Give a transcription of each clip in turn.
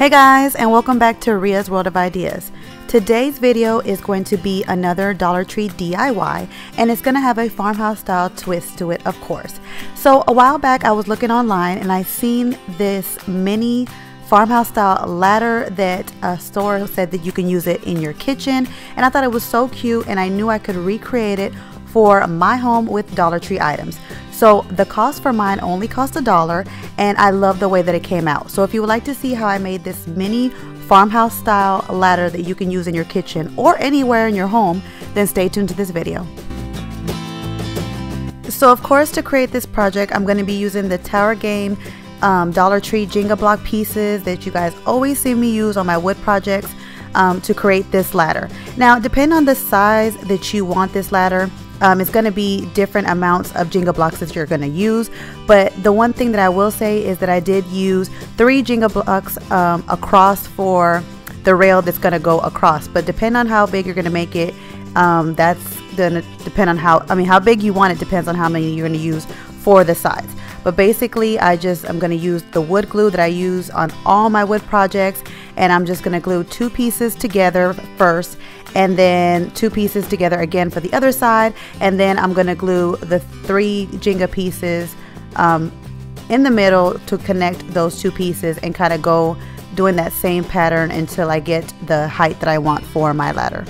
Hey guys, and welcome back to RIA'S World of Ideas. Today's video is going to be another Dollar Tree DIY, and it's going to have a farmhouse style twist to it, of course. So a while back I was looking online and I seen this mini farmhouse style ladder that a store said that you can use it in your kitchen, and I thought it was so cute and I knew I could recreate it for my home with Dollar Tree items. So the cost for mine only cost $1, and I love the way that it came out. So if you would like to see how I made this mini farmhouse style ladder that you can use in your kitchen or anywhere in your home, then stay tuned to this video. So of course, to create this project, I'm going to be using the Tower Game Dollar Tree Jenga block pieces that you guys always see me use on my wood projects to create this ladder. Now, depending on the size that you want this ladder, it's going to be different amounts of Jenga blocks that you're going to use, but the one thing that I will say is that I did use 3 Jenga blocks across for the rail that's going to go across. But depending on how big you're going to make it, that's going to depend on how big you want it. Depends on how many you're going to use for the sides. But basically I'm going to use the wood glue that I use on all my wood projects, and I'm just going to glue 2 pieces together first, and then 2 pieces together again for the other side, and then I'm going to glue the 3 Jenga pieces in the middle to connect those 2 pieces, and kind of go doing that same pattern until I get the height that I want for my ladder.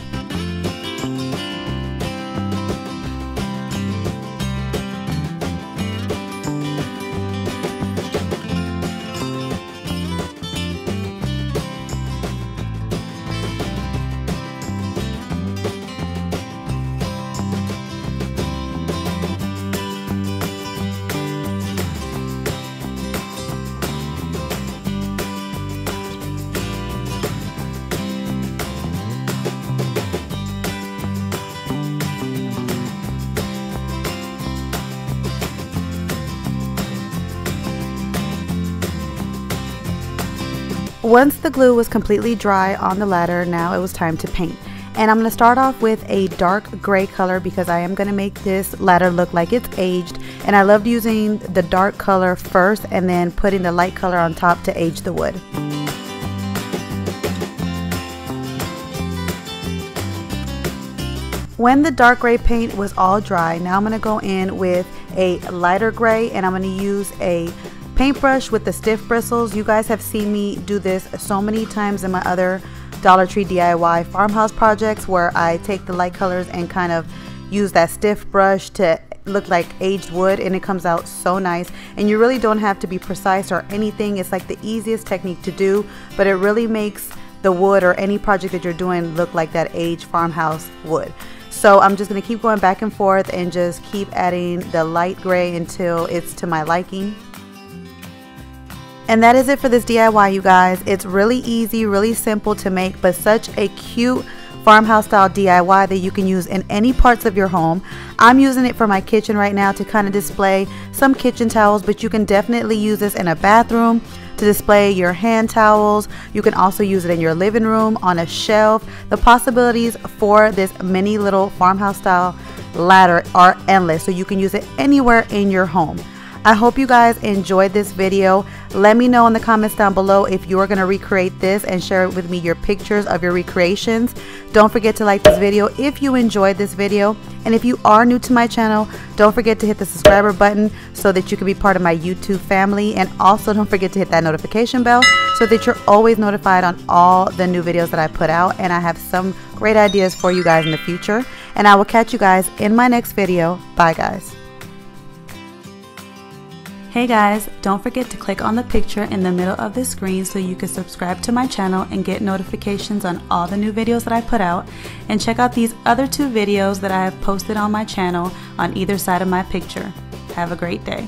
Once the glue was completely dry on the ladder, now it was time to paint. And I'm going to start off with a dark gray color because I am going to make this ladder look like it's aged. And I loved using the dark color first and then putting the light color on top to age the wood. When the dark gray paint was all dry, now I'm going to go in with a lighter gray, and I'm going to use a paintbrush with the stiff bristles. You guys have seen me do this so many times in my other Dollar Tree DIY farmhouse projects, where I take the light colors and kind of use that stiff brush to look like aged wood, and it comes out so nice. And you really don't have to be precise or anything. It's like the easiest technique to do, but it really makes the wood or any project that you're doing look like that aged farmhouse wood. So I'm just going to keep going back and forth and just keep adding the light gray until it's to my liking. And that is it for this DIY, you guys. It's really easy, really simple to make, but such a cute farmhouse style DIY that you can use in any parts of your home. I'm using it for my kitchen right now to kind of display some kitchen towels, but you can definitely use this in a bathroom to display your hand towels. You can also use it in your living room, on a shelf. The possibilities for this mini little farmhouse style ladder are endless, so you can use it anywhere in your home. I hope you guys enjoyed this video. Let me know in the comments down below if you're going to recreate this, and share with me your pictures of your recreations. Don't forget to like this video if you enjoyed this video. And if you are new to my channel, don't forget to hit the subscriber button so that you can be part of my YouTube family. And also don't forget to hit that notification bell so that you're always notified on all the new videos that I put out. And I have some great ideas for you guys in the future. And I will catch you guys in my next video. Bye guys. Hey guys, don't forget to click on the picture in the middle of the screen so you can subscribe to my channel and get notifications on all the new videos that I put out. And check out these other 2 videos that I have posted on my channel on either side of my picture. Have a great day.